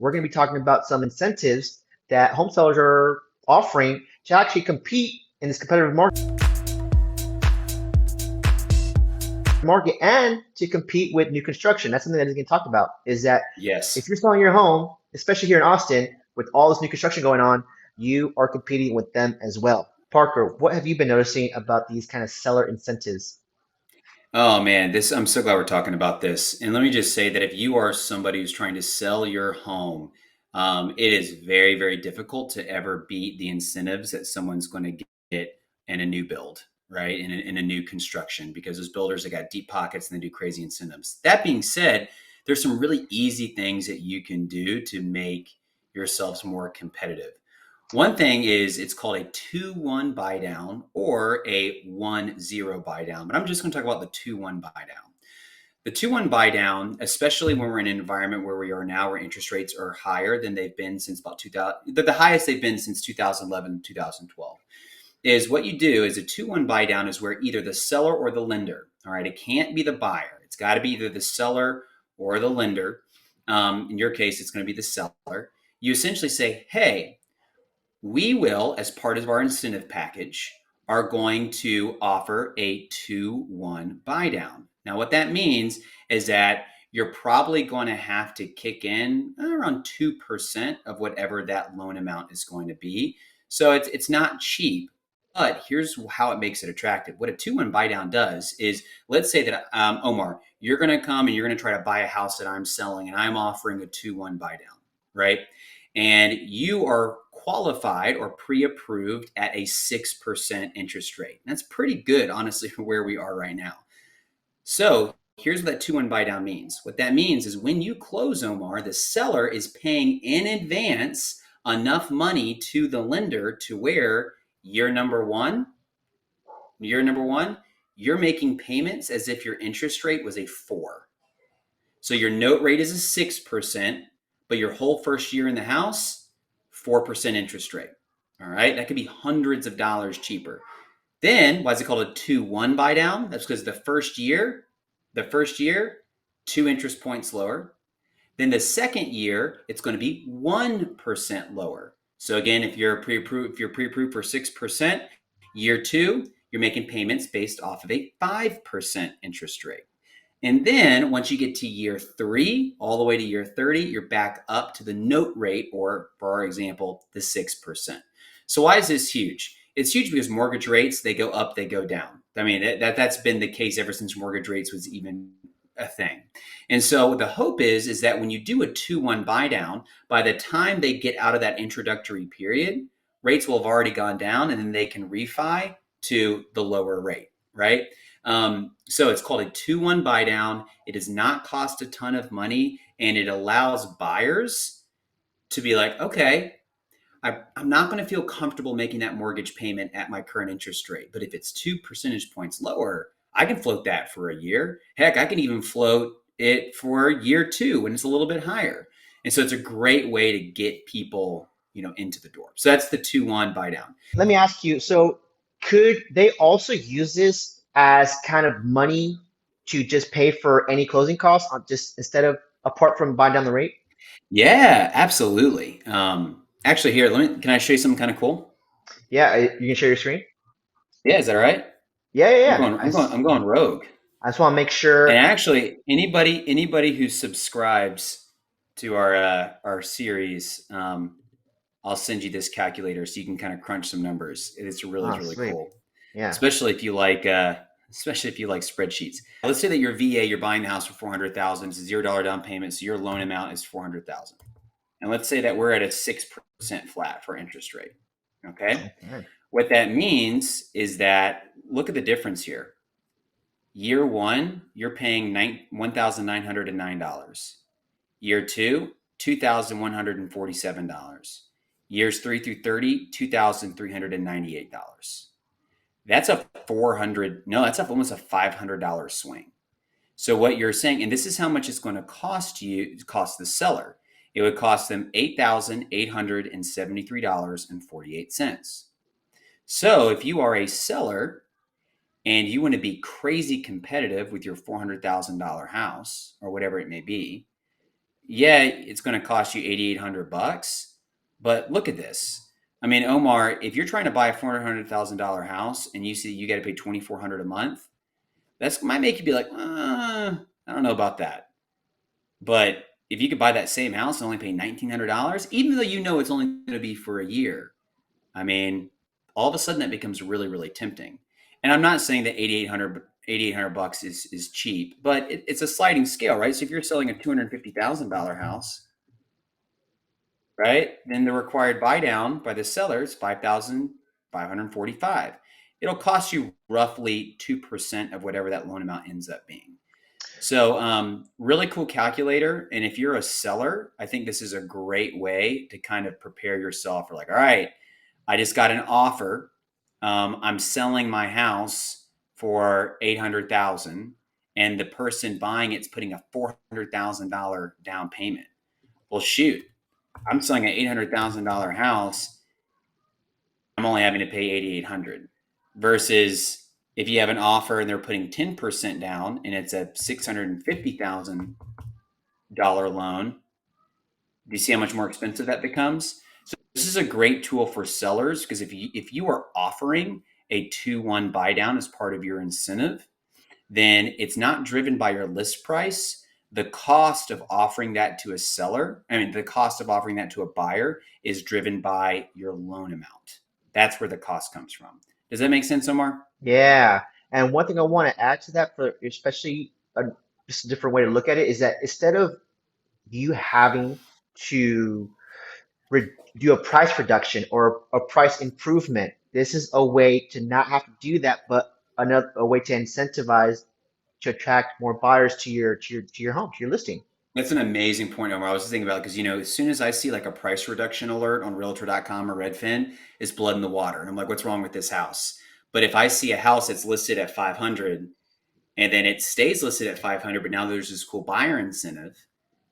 we're going to be talking about some incentives that home sellers are offering to actually compete in this competitive market and to compete with new construction. That's something that is getting talked about is that if Yes. you're selling your home, especially here in Austin, with all this new construction going on, you are competing with them as well. Parker, what have you been noticing about these kind of seller incentives? Oh man, this I'm so glad we're talking about this. And let me just say that if you are somebody who's trying to sell your home, it is very, very difficult to ever beat the incentives that someone's going to get in a new build, right? In a new construction, because those builders have got deep pockets and they do crazy incentives. That being said, there's some really easy things that you can do to make yourselves more competitive. One thing is it's called a 2-1 buy down or a 1-0 buy down, but I'm just going to talk about the 2-1 buy down. The 2-1 buy down, especially when we're in an environment where we are now, where interest rates are higher than they've been since about 2000, the highest they've been since 2011, 2012, is what you do is a 2-1 buy down is where either the seller or the lender, all right, it can't be the buyer. It's got to be either the seller or the lender. In your case, it's going to be the seller. You essentially say, hey, we will, as part of our incentive package, are going to offer a 2-1 buy down. Now, what that means is that you're probably going to have to kick in around 2% of whatever that loan amount is going to be. So it's not cheap, but here's how it makes it attractive. What a 2-1 buy down does is, let's say that, Omar, you're going to come and you're going to try to buy a house that I'm selling and I'm offering a 2-1 buy down, right? And you are qualified or pre-approved at a 6% interest rate. That's pretty good, honestly, for where we are right now. So here's what that 2-1 buy down means. What that means is when you close, Omar, the seller is paying in advance enough money to the lender to where year number one, year number one, you're making payments as if your interest rate was a 4. So your note rate is a 6%, but your whole first year in the house, 4% interest rate. All right. That could be hundreds of dollars cheaper. Then why is it called a 2-1 buy down? That's because the first year, 2 interest points lower. Then the second year, it's going to be 1% lower. So again, if you're pre-approved for 6%, year two, you're making payments based off of a 5% interest rate. And then once you get to year 3, all the way to year 30, you're back up to the note rate, or for our example, the 6%. So why is this huge? It's huge because mortgage rates, they go up, they go down. I mean, that's been the case ever since mortgage rates was even a thing. And so the hope is that when you do a 2-1 buy down, by the time they get out of that introductory period, rates will have already gone down and then they can refi to the lower rate, right? So it's called a 2-1 buy down. It does not cost a ton of money, and it allows buyers to be like, okay, I'm not going to feel comfortable making that mortgage payment at my current interest rate. But if it's 2 percentage points lower, I can float that for a year. Heck, I can even float it for year 2 when it's a little bit higher. And so it's a great way to get people, into the door. So that's the 2-1 buy down. Let me ask you, so could they also use this as kind of money to just pay for any closing costs on just instead of apart from buying down the rate? Yeah, absolutely. Actually, here, can I show you something kind of cool? Yeah, you can share your screen. Yeah, is that all right? Yeah, yeah, I'm yeah. going, I'm going, I'm going rogue. I just want to make And sure. actually, anybody who subscribes to our series, I'll send you this calculator so you can kind of crunch some numbers. It's really, Oh, really sweet. cool, Yeah. especially if you like, spreadsheets. Let's say that your VA, you're buying the house for 400,000. It's a $0 down payment, so your loan amount is 400,000. And let's say that we're at a 6% flat for interest rate. Okay. Okay. What that means is that look at the difference here. Year one, you're paying $1,909. Year two, $2,147. Years 3 through 30, $2,398. That's a 400, no, that's up almost a $500 swing. So what you're saying, and this is how much it's going to cost the seller. It would cost them $8,873.48. So if you are a seller and you want to be crazy competitive with your $400,000 house or whatever it may be, yeah, it's going to cost you 8,800 bucks, but look at this. I mean, Omar, if you're trying to buy a $400,000 house and you see you got to pay 2,400 a month, that's might make you be like, I don't know about that. But if you could buy that same house and only pay $1,900, even though you know it's only going to be for a year, I mean, all of a sudden that becomes really, really tempting. And I'm not saying that 8,800 bucks is cheap, but it's a sliding scale, right? So if you're selling a $250,000 house, right, then the required buy down by the seller is 5,545. It'll cost you roughly 2% of whatever that loan amount ends up being. So, really cool calculator. And if you're a seller, I think this is a great way to kind of prepare yourself for like, all right, I just got an offer. I'm selling my house for 800,000, and the person buying it's putting a $400,000 down payment. Well, shoot, I'm selling an $800,000 house. I'm only having to pay 8,800 versus if you have an offer and they're putting 10% down and it's a $650,000 loan. Do you see how much more expensive that becomes? So this is a great tool for sellers because if you are offering a 2-1 buy down as part of your incentive, then it's not driven by your list price. The cost of offering that to a seller, I mean, the cost of offering that to a buyer is driven by your loan amount. That's where the cost comes from. Does that make sense, Omar? Yeah. And one thing I want to add to that, for especially just a different way to look at it, is that instead of you having to do a price reduction or a price improvement, this is a way to not have to do that, but another a way to incentivize to attract more buyers to your home, to your listing. That's an amazing point, Omar. I was just thinking about it because, as soon as I see like a price reduction alert on realtor.com or Redfin, it's blood in the water. And I'm like, what's wrong with this house? But if I see a house that's listed at 500 and then it stays listed at 500, but now there's this cool buyer incentive,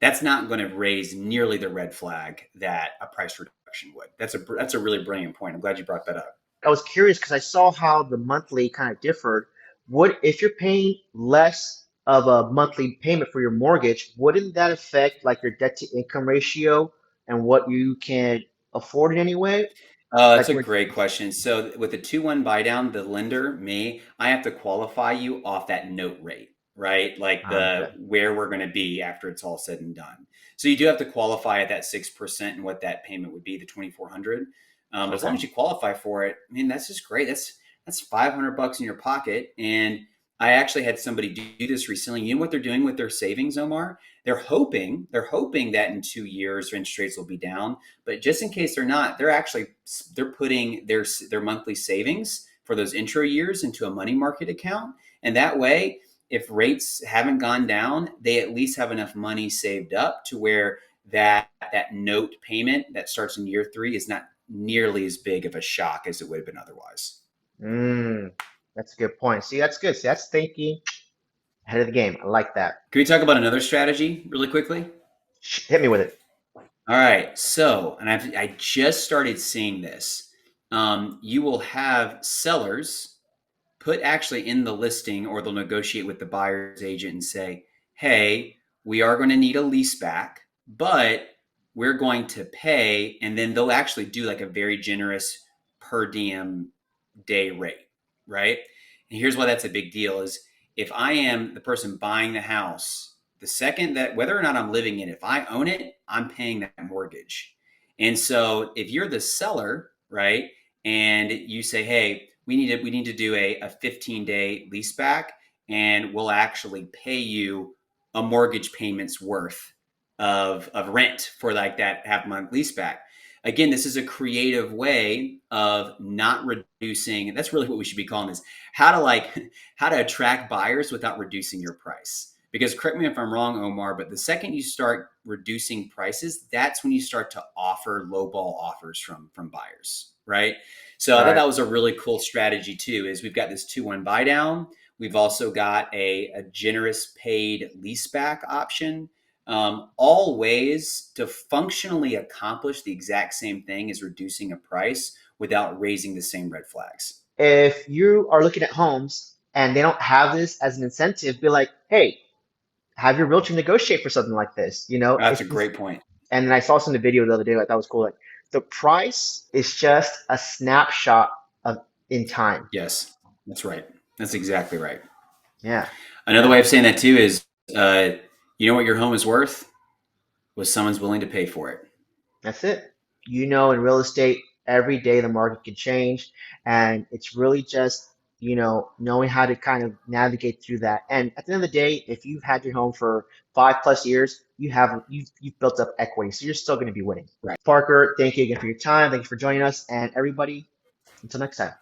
that's not going to raise nearly the red flag that a price reduction would. That's a really brilliant point. I'm glad you brought that up. I was curious because I saw how the monthly kind of differed. Would if you're paying less of a monthly payment for your mortgage, wouldn't that affect like your debt to income ratio and what you can afford in any way? That's Like a when great question. So with the 2-1 buy down, the lender, me, I have to qualify you off that note rate, right? Like okay, the where we're going to be after it's all said and done. So you do have to qualify at that 6% and what that payment would be, the 2,400. But as long okay. as you qualify for it, I mean, that's just great. That's 500 bucks in your pocket. And I actually had somebody do this recently. You know what they're doing with their savings, Omar? They're hoping that in 2 years interest rates will be down, but just in case they're not, they're putting their monthly savings for those intro years into a money market account, and that way, if rates haven't gone down, they at least have enough money saved up to where that note payment that starts in year 3 is not nearly as big of a shock as it would have been otherwise. Mm, that's a good point. See, that's good. See, that's thinking ahead of the game. I like that. Can we talk about another strategy really quickly? Hit me with it. All right. So, and I just started seeing this. You will have sellers put actually in the listing, or they'll negotiate with the buyer's agent and say, hey, we are going to need a lease back, but we're going to pay. And then they'll actually do like a very generous per diem day rate, right? And here's why that's a big deal is if I am the person buying the house, the second that whether or not I'm living in it, if I own it, I'm paying that mortgage. And so if you're the seller, right, and you say, hey, we need to do a 15-day lease back, and we'll actually pay you a mortgage payment's worth of rent for like that half month lease back. Again, this is a creative way of not reducing. That's really what we should be calling this: how to how to attract buyers without reducing your price. Because correct me if I'm wrong, Omar, but the second you start reducing prices, that's when you start to offer lowball offers from buyers, right? So I thought Right. that was a really cool strategy too. Is we've got this 2-1 buy down. We've also got a generous paid leaseback option, all ways to functionally accomplish the exact same thing as reducing a price without raising the same red flags. If you are looking at homes and they don't have this as an incentive, be like, hey, have your realtor negotiate for something like this. You know, That's if a you great point. and then I saw some of the video the other day, like that was cool. Like the price is just a snapshot of in time. Yes, that's right. That's exactly right. Yeah, Another yeah, way of saying that too is, uh, you know what your home is worth? Was someone's willing to pay for it. that's it. You know, in real estate, every day the market can change, and it's really just, knowing how to kind of navigate through that. And at the end of the day, if you've had your home for 5+ years, you've built up equity, so you're still going to be winning. Right. Parker, thank you again for your time. Thank you for joining us, and everybody, until next time.